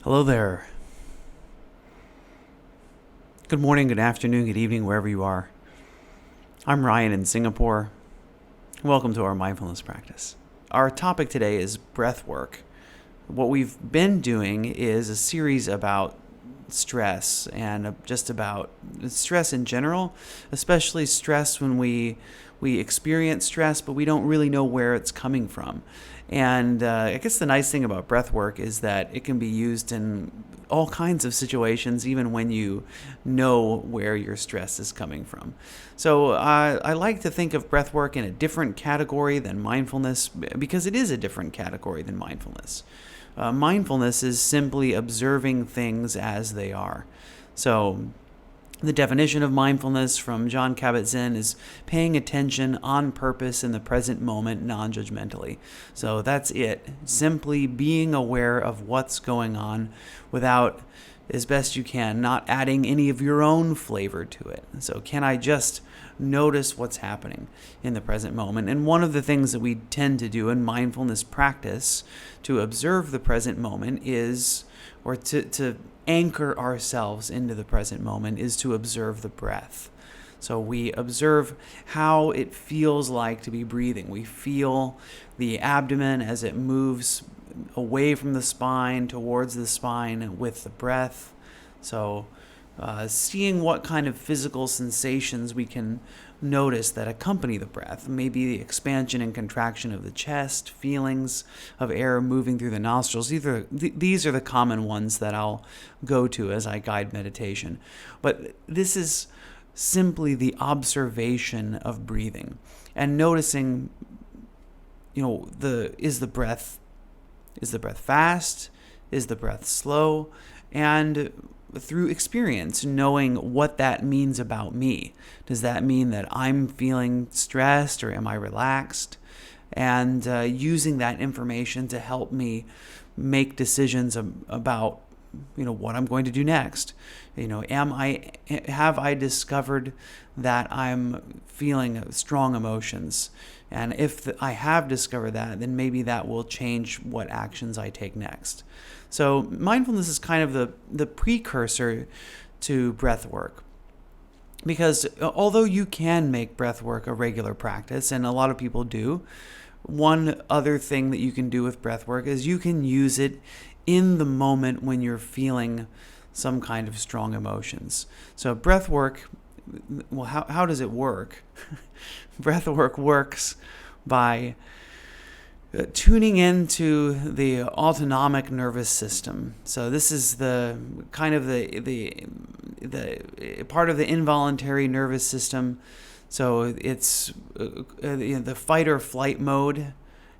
Hello there. Good morning, good afternoon, good evening, wherever you are. I'm Ryan in Singapore. Welcome to our mindfulness practice. Our topic today is breath work. What we've been doing is a series about stress and just about stress in general, especially stress when we experience stress, but we don't really know where it's coming from. And I guess the nice thing about breath work is that it can be used in all kinds of situations, even when you know where your stress is coming from. So I like to think of breath work in a different category than mindfulness, because it is a different category than mindfulness. Mindfulness is simply observing things as they are. So the definition of mindfulness from Jon Kabat-Zinn is paying attention on purpose in the present moment non-judgmentally. So that's it. Simply being aware of what's going on without, as best you can, not adding any of your own flavor to it. So can I just notice what's happening in the present moment? And one of the things that we tend to do in mindfulness practice to observe the present moment is, or to anchor ourselves into the present moment, is to observe the breath. So we observe how it feels like to be breathing. We feel the abdomen as it moves away from the spine towards the spine with the breath. So seeing what kind of physical sensations we can notice that accompany the breath. Maybe the expansion and contraction of the chest, feelings of air moving through the nostrils. These are the common ones that I'll go to as I guide meditation. But this is simply the observation of breathing and noticing, is the breath fast? Is the breath slow? And through experience, knowing what that means about me. Does that mean that I'm feeling stressed, or am I relaxed? And using that information to help me make decisions about what I'm going to do next. Have I discovered that I'm feeling strong emotions? And if I have discovered that, then maybe that will change what actions I take next. So mindfulness is kind of the precursor to breath work. Because although you can make breath work a regular practice, and a lot of people do, one other thing that you can do with breath work is you can use it in the moment when you're feeling some kind of strong emotions. So breath work, well, how does it work? Breath work works by tuning into the autonomic nervous system. So this is the kind of the part of the involuntary nervous system. So it's the fight or flight mode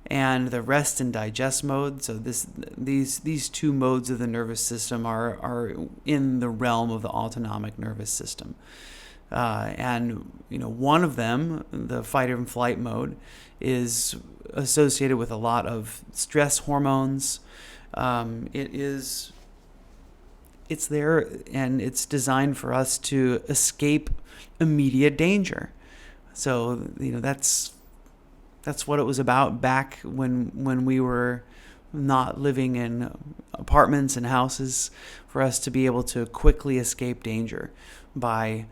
and the rest and digest mode. So these two modes of the nervous system are in the realm of the autonomic nervous system. And one of them, the fight and flight mode, is associated with a lot of stress hormones. It's there, and it's designed for us to escape immediate danger. So that's what it was about back when we were not living in apartments and houses, for us to be able to quickly escape danger by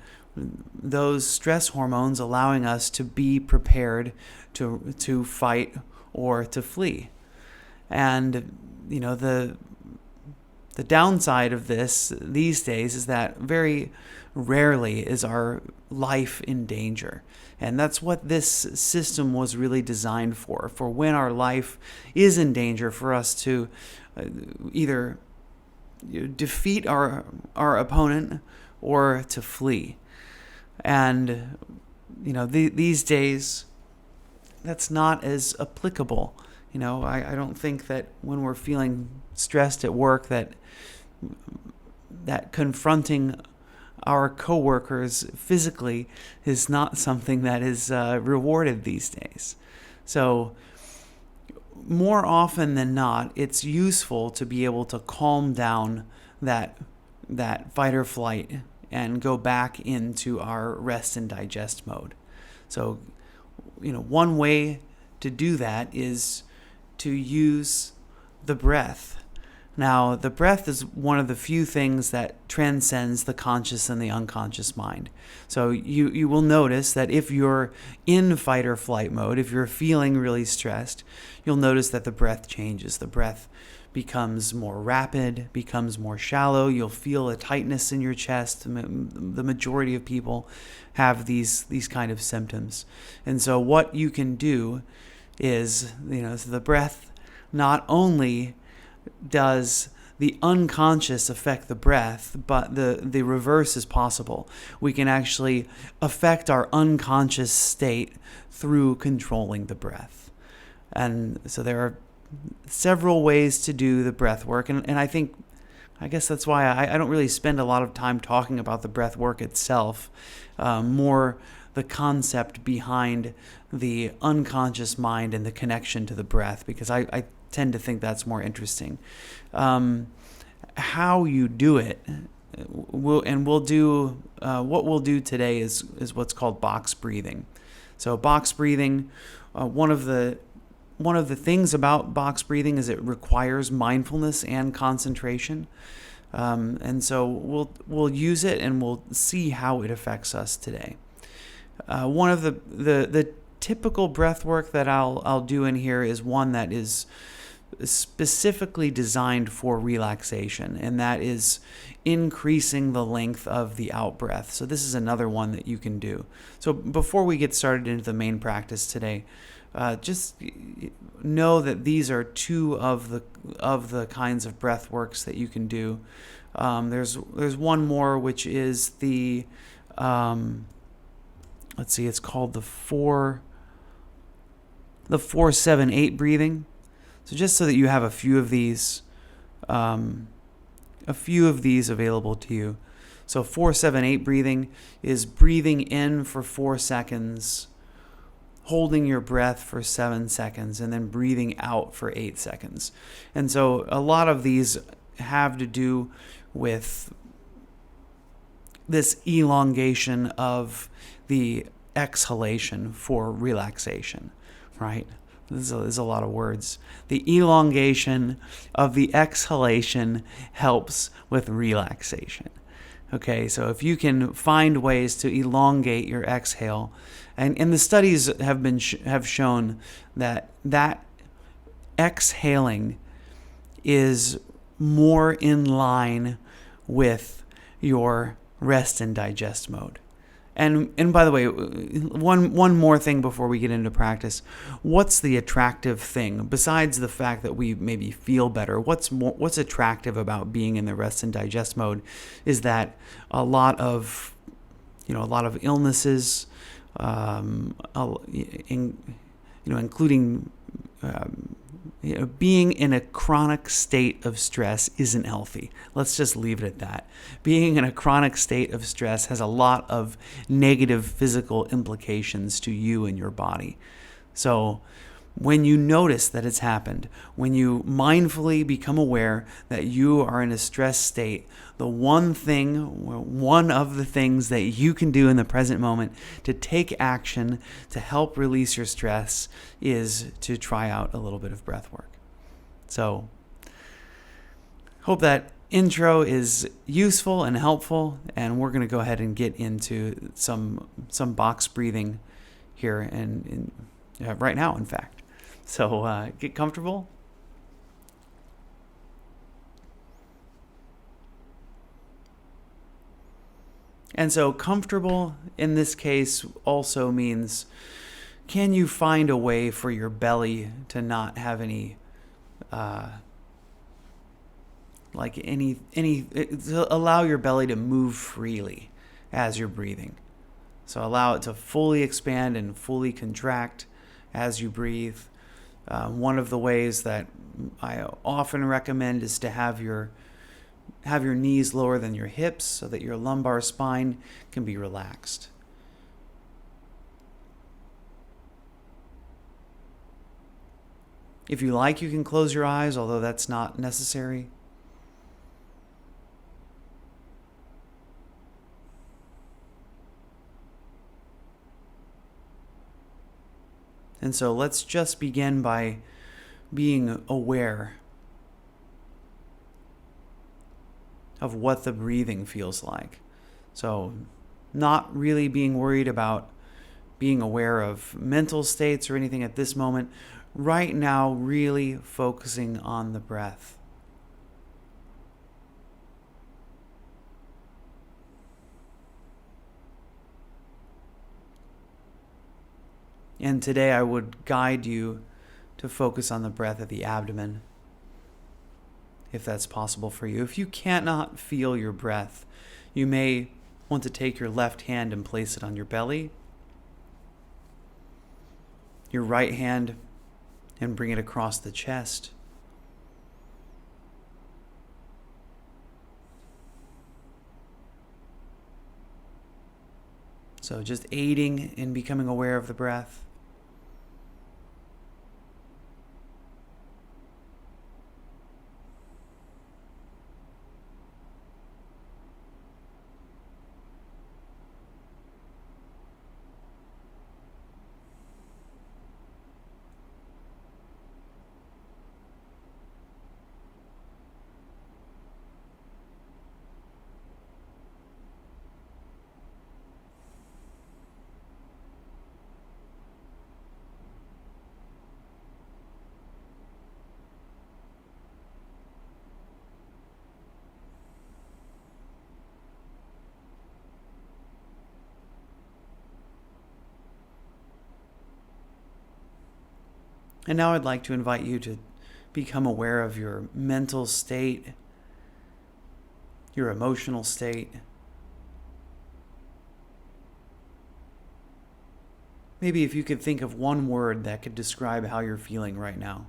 those stress hormones allowing us to be prepared to fight or to flee. And the downside of this these days is that very rarely is our life in danger. And that's what this system was really designed for when our life is in danger, for us to either defeat our opponent or to flee. And these days, that's not as applicable. I don't think that when we're feeling stressed at work that confronting our coworkers physically is not something that is rewarded these days. So more often than not, it's useful to be able to calm down that fight or flight and go back into our rest and digest mode. So, one way to do that is to use the breath. Now, the breath is one of the few things that transcends the conscious and the unconscious mind. So you will notice that if you're in fight or flight mode, if you're feeling really stressed, you'll notice that the breath changes. The breath becomes more rapid, becomes more shallow. You'll feel a tightness in your chest. The majority of people have these kind of symptoms. And so what you can do is, so the breath not only does the unconscious affect the breath, but the reverse is possible. We can actually affect our unconscious state through controlling the breath. And so there are several ways to do the breath work. And I guess that's why I don't really spend a lot of time talking about the breath work itself, more the concept behind the unconscious mind and the connection to the breath, because I tend to think that's more interesting. How you do it, we'll do what we'll do today is what's called box breathing. So box breathing, one of the things about box breathing is it requires mindfulness and concentration, and so we'll use it and we'll see how it affects us today. One of the typical breath work that I'll do in here is one that is specifically designed for relaxation, and that is increasing the length of the out breath. So this is another one that you can do. So before we get started into the main practice today, just know that these are two of the kinds of breath works that you can do. There's one more, which is the it's called the 4-7-8 breathing. So just so that you have a few of these available to you. So 4-7-8 breathing is breathing in for 4 seconds, holding your breath for 7 seconds, and then breathing out for 8 seconds. And so a lot of these have to do with this elongation of the exhalation for relaxation, right? This is a lot of words. The elongation of the exhalation helps with relaxation. Okay, so if you can find ways to elongate your exhale, and the studies have shown that exhaling is more in line with your rest and digest mode. And by the way, one more thing before we get into practice. What's the attractive thing besides the fact that we maybe feel better? What's attractive about being in the rest and digest mode is that a lot of illnesses, including being in a chronic state of stress isn't healthy. Let's just leave it at that. Being in a chronic state of stress has a lot of negative physical implications to you and your body. So when you notice that it's happened, when you mindfully become aware that you are in a stress state, one of the things that you can do in the present moment to take action to help release your stress is to try out a little bit of breath work. So, hope that intro is useful and helpful, and we're going to go ahead and get into some box breathing here and right now, in fact. So get comfortable. And so comfortable in this case also means, can you find a way for your belly to not have any allow your belly to move freely as you're breathing. So allow it to fully expand and fully contract as you breathe. One of the ways that I often recommend is to have your knees lower than your hips so that your lumbar spine can be relaxed. If you like, you can close your eyes, although that's not necessary. And so let's just begin by being aware of what the breathing feels like. So, not really being worried about being aware of mental states or anything at this moment. Right now, really focusing on the breath. And today I would guide you to focus on the breath of the abdomen, if that's possible for you. If you cannot feel your breath, you may want to take your left hand and place it on your belly, your right hand, and bring it across the chest. So just aiding in becoming aware of the breath. And now I'd like to invite you to become aware of your mental state, your emotional state. Maybe if you could think of one word that could describe how you're feeling right now.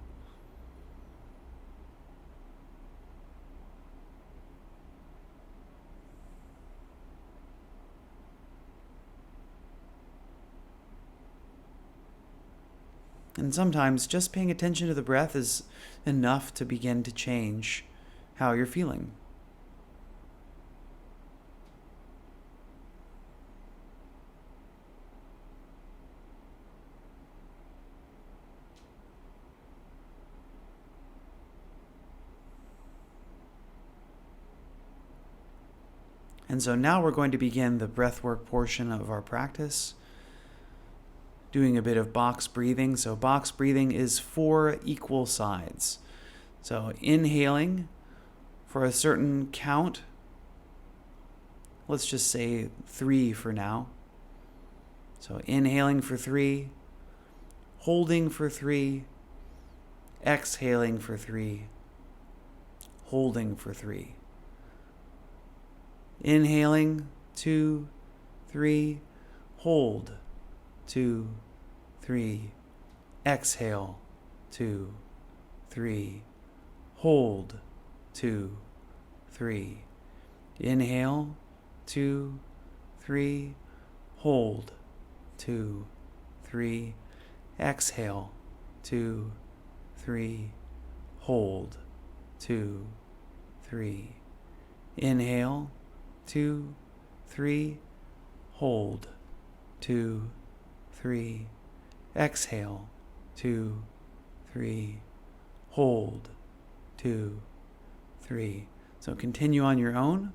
And sometimes just paying attention to the breath is enough to begin to change how you're feeling. And so now we're going to begin the breathwork portion of our practice, doing a bit of box breathing. So box breathing is 4 equal sides. So inhaling for a certain count, let's just say 3 for now. So inhaling for 3, holding for 3, exhaling for 3, holding for 3. Inhaling, 2, 3, hold, 2, 3, exhale, 2, 3, hold, 2, 3, inhale, 2, 3, hold, 2, 3, exhale, 2, 3, hold, 2, 3, inhale, 2, 3, hold, 2, 3, exhale, 2, 3, hold, 2, 3. So continue on your own.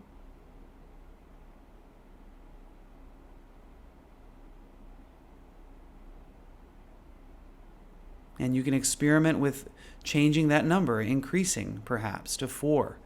And you can experiment with changing that number, increasing perhaps to 4.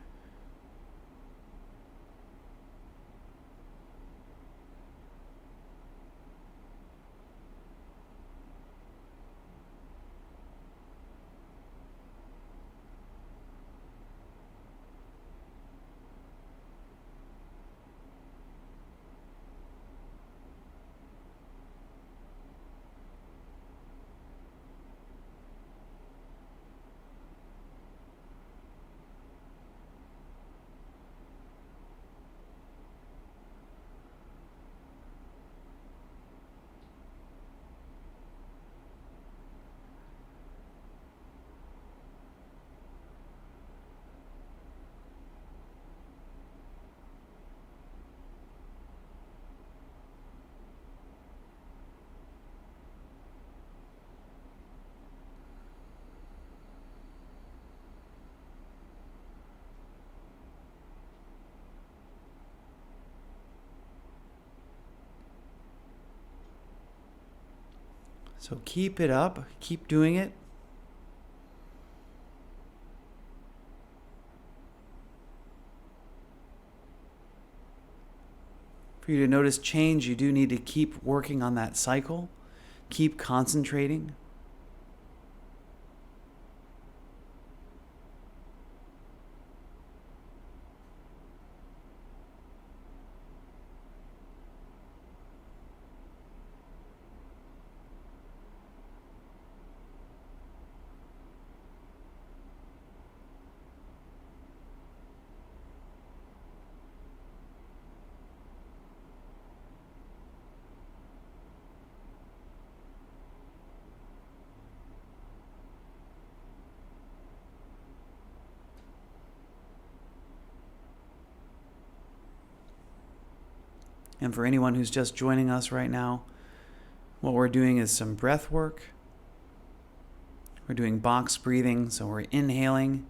So keep it up, keep doing it. For you to notice change, you do need to keep working on that cycle, keep concentrating. And for anyone who's just joining us right now, what we're doing is some breath work. We're doing box breathing, so we're inhaling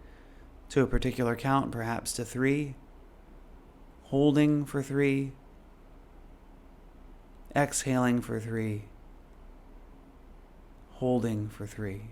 to a particular count, perhaps to 3, holding for 3, exhaling for 3, holding for 3.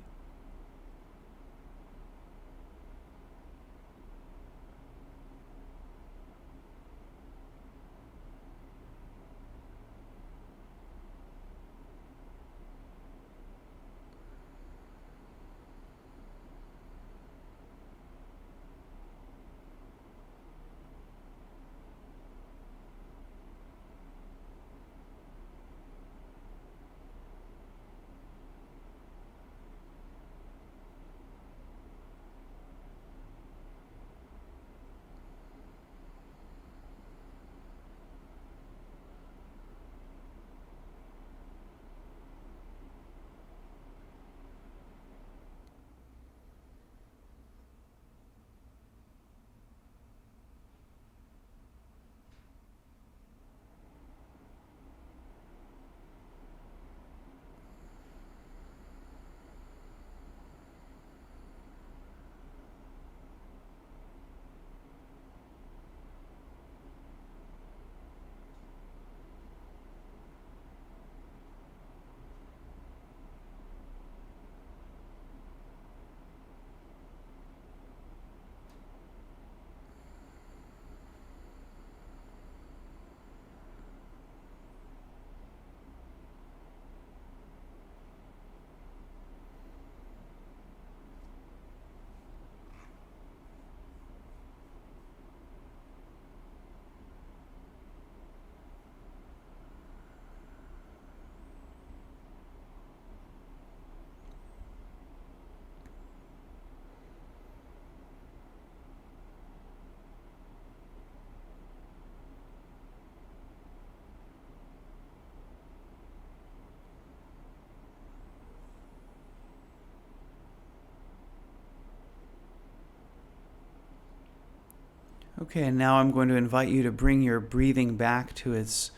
Okay, and now I'm going to invite you to bring your breathing back to its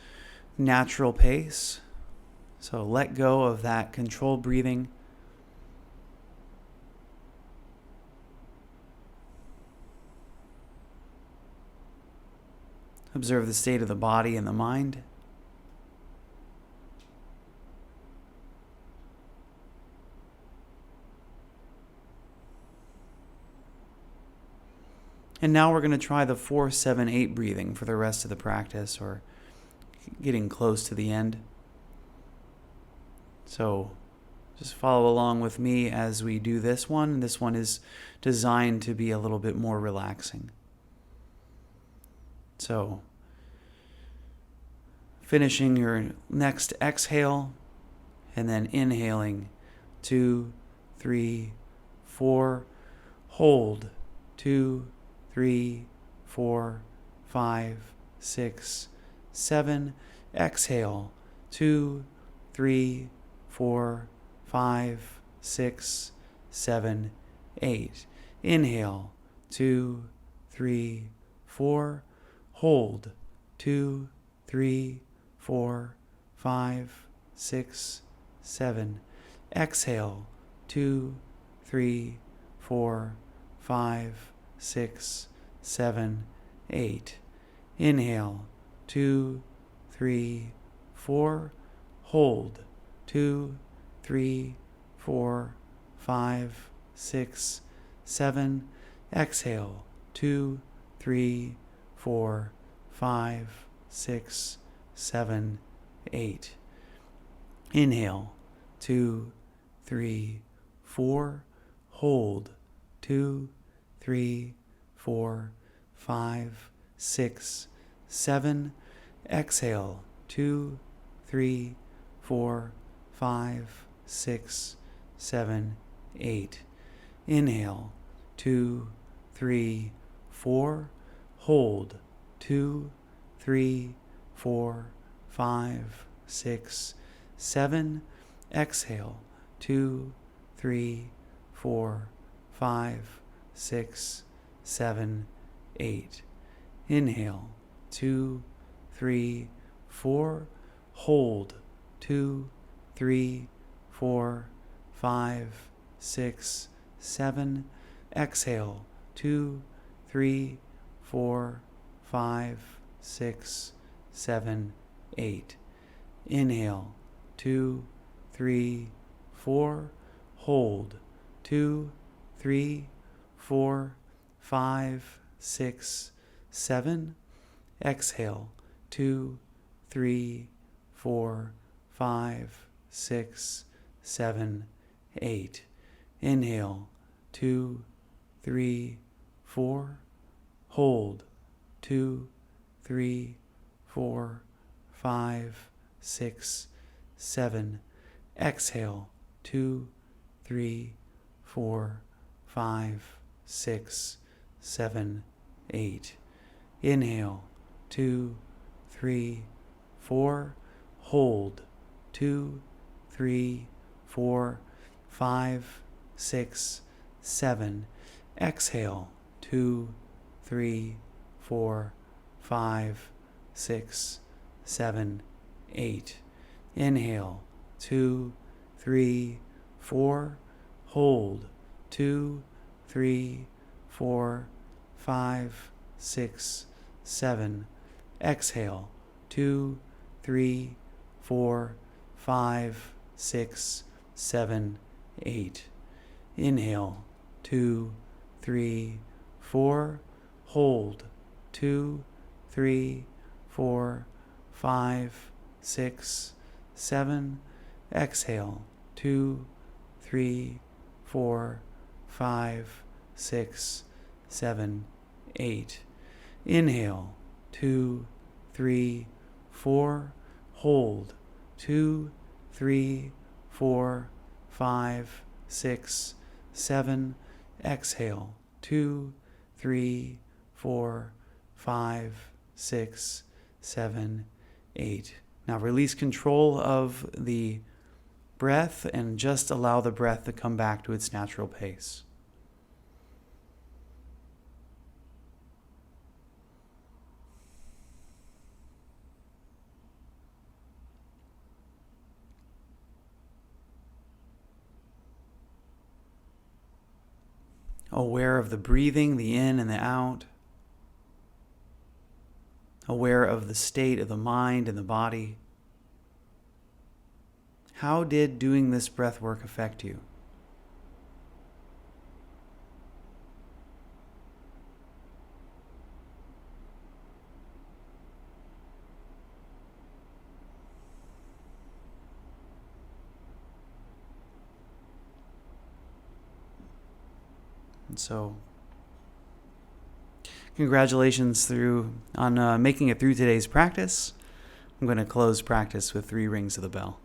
natural pace. So let go of that controlled breathing. Observe the state of the body and the mind. And now we're going to try the 4-7-8 breathing for the rest of the practice, or getting close to the end. So just follow along with me as we do this one. This one is designed to be a little bit more relaxing. So finishing your next exhale and then inhaling 2, 3, 4, hold 2, 3, 4, 5, 6, 7. Exhale 2, 3, 4, 5, 6, 7, 8. Inhale 2, 3, 4. Hold 2, 3, 4, 5, 6, 7. Exhale 2, 3, 4, 5, 6, 7, 8. Inhale 2, 3, 4. Hold 2, 3, 4, 5, 6, 7. Exhale, 2, 3, 4, 5, 6, 7, 8. Inhale, 2, 3, 4. Hold, 2, 3, 4, 5, 6, 7. Exhale, 2, 3, 4, 5, 6, 7, 8. Inhale, 2, 3, 4. Hold, 2, 3, 4, 5, 6, 7. Exhale, 2, 3, 4, 5, 6, 7, 8. Inhale, 2, 3, 4. Hold, 2, 3, 4, 5, 6, 7. Exhale, 2, 3, 4, 5, 6, 7, 8. Inhale, 2, 3, 4. Hold, 2, 3, 4, 5, 6, 7. Exhale, 2, 3, 4, 5, 6, 7, 8. Inhale, 2, 3, 4. Hold, 2, 3, 4, 5, 6, 7. Exhale, 2, 3, 4, 5, 6, 7, 8. Inhale, 2, 3, 4. Hold, 2, 3, 4, 5, 6, 7. Exhale, 2, 3, 4, 5, 6, 7, 8. Inhale, 2, 3, 4. Hold, 2, 3, 4, 5, 6, 7. Exhale, 2, 3, 4, 5, 6, 7, 8. Inhale, 2, 3, 4. Hold, 2, 3, 4, 5, 6, 7. Exhale, 2, 3, 4, 5, 6, 7, 8. Inhale, 2, 3, 4. Hold, 2, 3, 4, 5, 6, 7. Exhale, 2, 3, 4, 5, 6, 7, 8. Now release control of the breath and just allow the breath to come back to its natural pace. Aware of the breathing, the in and the out. Aware of the state of the mind and the body. How did doing this breath work affect you? And so, congratulations on making it through today's practice. I'm going to close practice with 3 rings of the bell.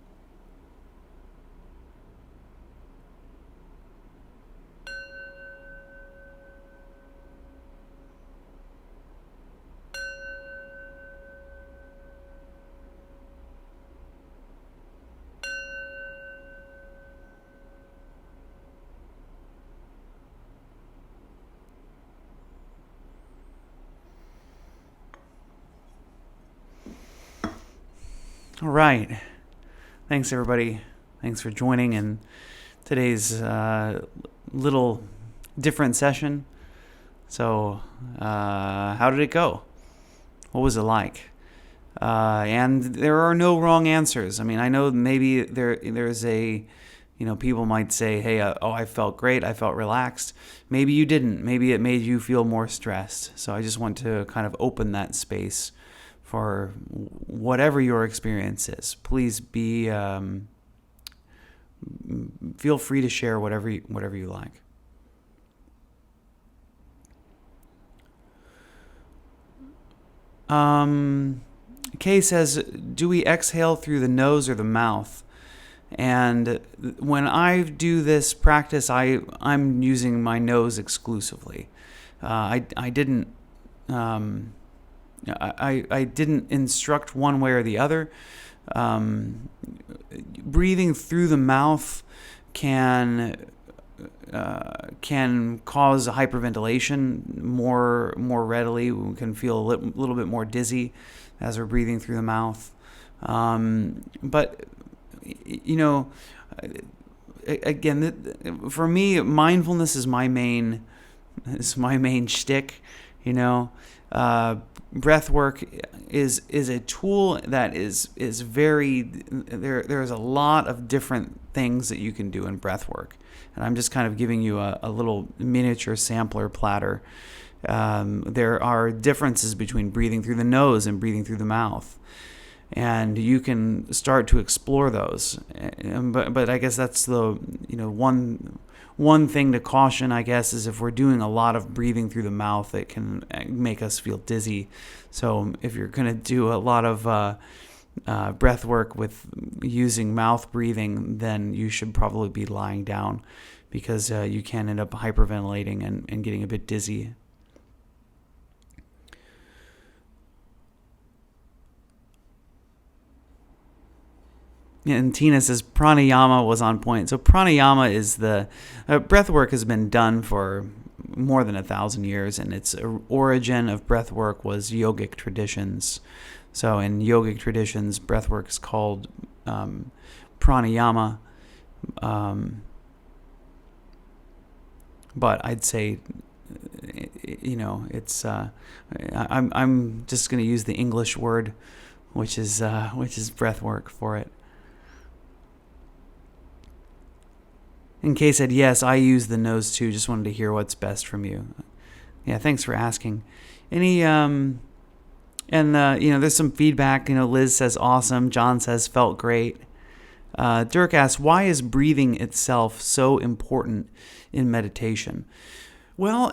All right. Thanks, everybody. Thanks for joining in today's little different session. So, how did it go? What was it like? And there are no wrong answers. I mean, I know maybe there's a, people might say, hey, I felt great, I felt relaxed. Maybe you didn't. Maybe it made you feel more stressed. So I just want to kind of open that space for whatever your experience is. Please feel free to share whatever you like. Kay says, do we exhale through the nose or the mouth? And when I do this practice, I'm using my nose exclusively. I didn't instruct one way or the other. Breathing through the mouth can cause hyperventilation more readily. We can feel a little bit more dizzy as we're breathing through the mouth. But again, for me, mindfulness is my main shtick. Breath work is a tool that is very there's a lot of different things that you can do in breath work, and I'm just kind of giving you a little miniature sampler platter. There are differences between breathing through the nose and breathing through the mouth, and you can start to explore those. But I guess that's the one thing to caution, I guess, is if we're doing a lot of breathing through the mouth, it can make us feel dizzy. So if you're going to do a lot of breath work with using mouth breathing, then you should probably be lying down, because you can end up hyperventilating and getting a bit dizzy. And Tina says pranayama was on point. So pranayama is the breath work has been done for more than 1,000 years, and its origin of breath work was yogic traditions. So in yogic traditions, breath work is called pranayama. But I'd say, it's I'm just going to use the English word, which is breath work for it. And Kay said, yes, I use the nose too. Just wanted to hear what's best from you. Yeah, thanks for asking. Any, there's some feedback. Liz says, awesome. John says, felt great. Dirk asks, why is breathing itself so important in meditation? Well,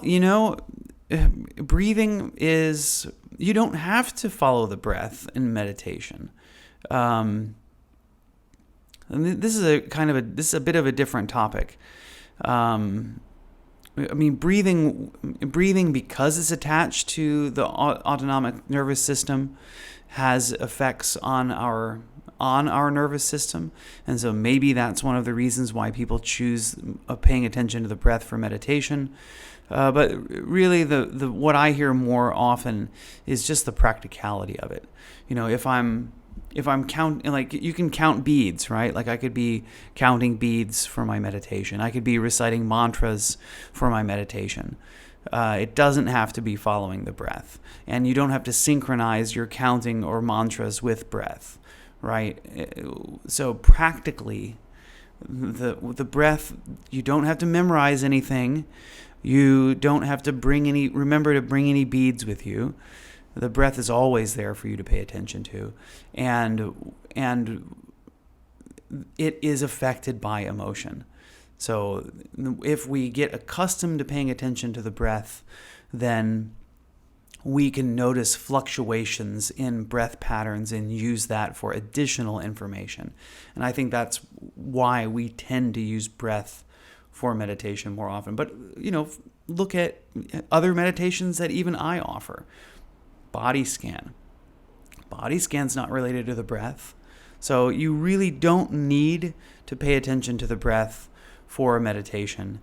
breathing is, you don't have to follow the breath in meditation. This is a bit of a different topic. Breathing, because it's attached to the autonomic nervous system, has effects on our nervous system, and so maybe that's one of the reasons why people choose paying attention to the breath for meditation. But really, the what I hear more often is just the practicality of it. If I'm counting, like, you can count beads, right? Like, I could be counting beads for my meditation. I could be reciting mantras for my meditation. It doesn't have to be following the breath. And you don't have to synchronize your counting or mantras with breath, right? So practically, the breath, you don't have to memorize anything. You don't have to remember to bring any beads with you. The breath is always there for you to pay attention to, and it is affected by emotion. So if we get accustomed to paying attention to the breath, then we can notice fluctuations in breath patterns and use that for additional information. And I think that's why we tend to use breath for meditation more often. But, look at other meditations that even I offer. Body scan. Body scan's not related to the breath. So you really don't need to pay attention to the breath for a meditation.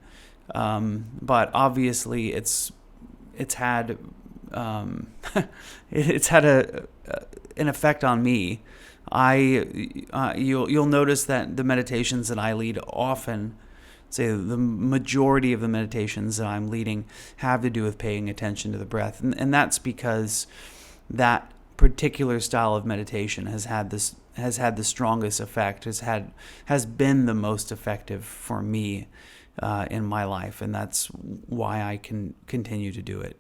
But obviously it's had it's had an effect on me. You'll notice that the meditations that I lead often, say the majority of the meditations that I'm leading, have to do with paying attention to the breath. And that's because that particular style of meditation has had the strongest effect, has been the most effective for me in my life, and that's why I can continue to do it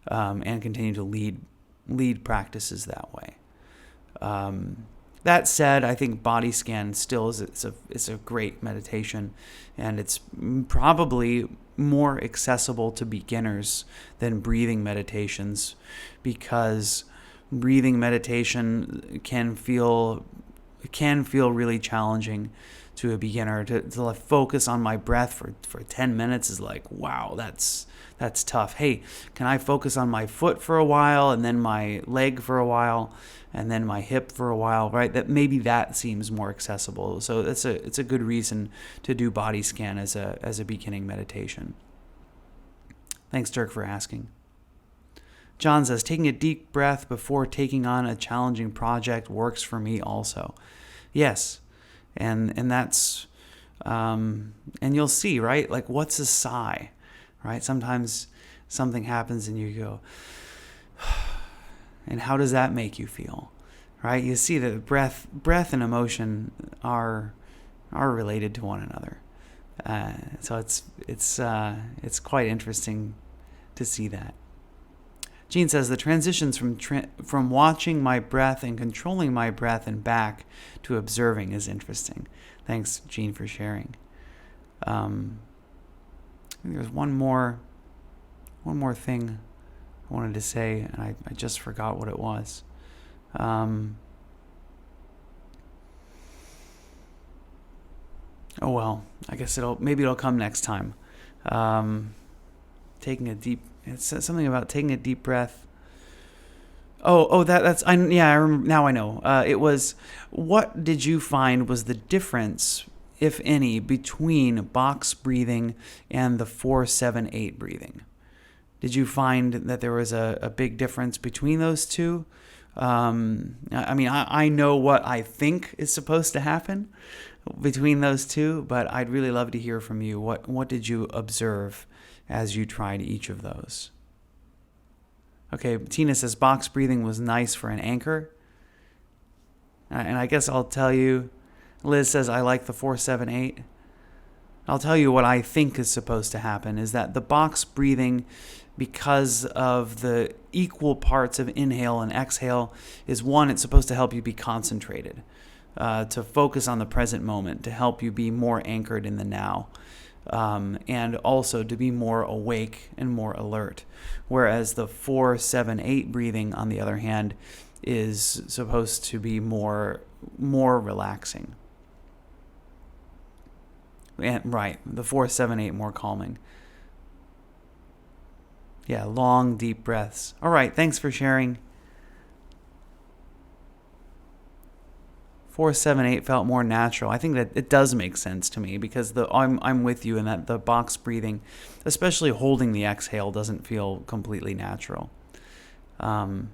and continue to lead practices that way. That said, I think body scan still is a great meditation, and it's probably more accessible to beginners than breathing meditations, because breathing meditation can feel really challenging to a beginner. To focus on my breath for 10 minutes is like, wow, that's tough. Hey, can I focus on my foot for a while, and then my leg for a while, and then my hip for a while, right? That seems more accessible. So it's a good reason to do body scan as a beginning meditation. Thanks, Dirk, for asking. John says, taking a deep breath before taking on a challenging project works for me also. Yes, and that's and you'll see, right? Like, what's a sigh, right? Sometimes something happens and you go, and how does that make you feel, right? You see that breath and emotion are related to one another. So it's quite interesting to see that. Jean says, the transitions from watching my breath and controlling my breath and back to observing is interesting. Thanks, Jean, for sharing. I think there's one more thing I wanted to say, and I just forgot what it was. Oh well, I guess it'll come next time. It's something about taking a deep breath. I remember, now I know. It was, what did you find was the difference, if any, between box breathing and the 4-7-8 breathing? Did you find that there was a big difference between those two? I know what I think is supposed to happen between those two, but I'd really love to hear from you. What did you observe as you tried each of those? Okay, Tina says box breathing was nice for an anchor. And I guess I'll tell you, Liz says I like the 4-7-8. I'll tell you what I think is supposed to happen is that the box breathing, because of the equal parts of inhale and exhale, is one, it's supposed to help you be concentrated, to focus on the present moment, to help you be more anchored in the now, and also to be more awake and more alert. Whereas the 4-7-8 breathing, on the other hand, is supposed to be more relaxing. And right, the 4-7-8 more calming. Yeah, long, deep breaths. All right, thanks for sharing. 4-7-8 felt more natural. I think that it does make sense to me, because I'm with you in that the box breathing, especially holding the exhale, doesn't feel completely natural. But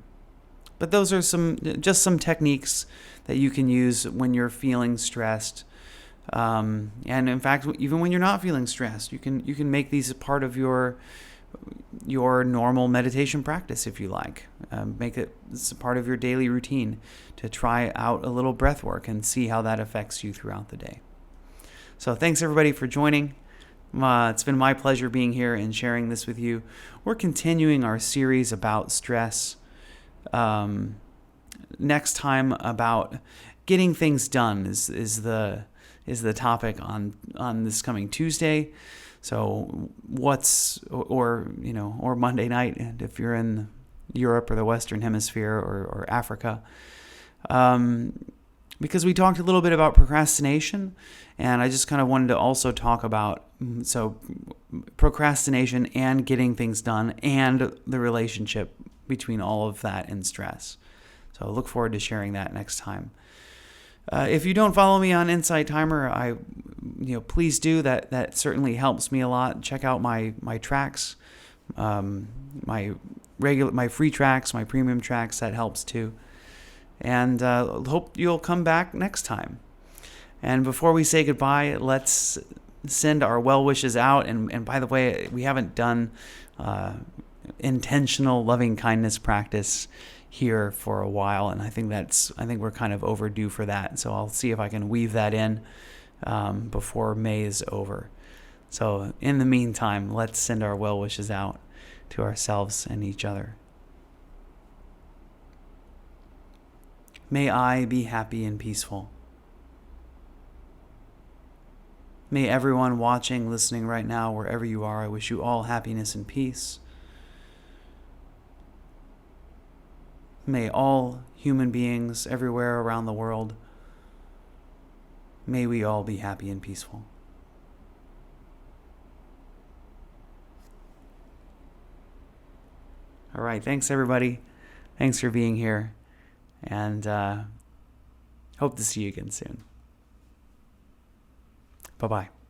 those are some techniques that you can use when you're feeling stressed. And in fact, even when you're not feeling stressed, you can make these a part of your normal meditation practice if you like. Make it a part of your daily routine to try out a little breath work and see how that affects you throughout the day. So thanks everybody for joining. It's been my pleasure being here and sharing this with you. We're continuing our series about stress. Next time, about getting things done is the topic on this coming Tuesday. So or Monday night if you're in Europe or the Western Hemisphere or Africa. Because we talked a little bit about procrastination, and I just kind of wanted to also talk about procrastination and getting things done and the relationship between all of that and stress. So I look forward to sharing that next time. If you don't follow me on Insight Timer, please do. That certainly helps me a lot. Check out my tracks, my free tracks, my premium tracks. That helps too. And hope you'll come back next time. And before we say goodbye, let's send our well wishes out. And by the way, we haven't done intentional loving kindness practice here for a while, and I think we're kind of overdue for that. So I'll see if I can weave that in before May is over. So in the meantime, let's send our well wishes out to ourselves and each other. May I be happy and peaceful. May everyone watching, listening right now, wherever you are, I wish you all happiness and peace. May all human beings everywhere around the world, may we all be happy and peaceful. All right, thanks everybody. Thanks for being here, and hope to see you again soon. Bye-bye.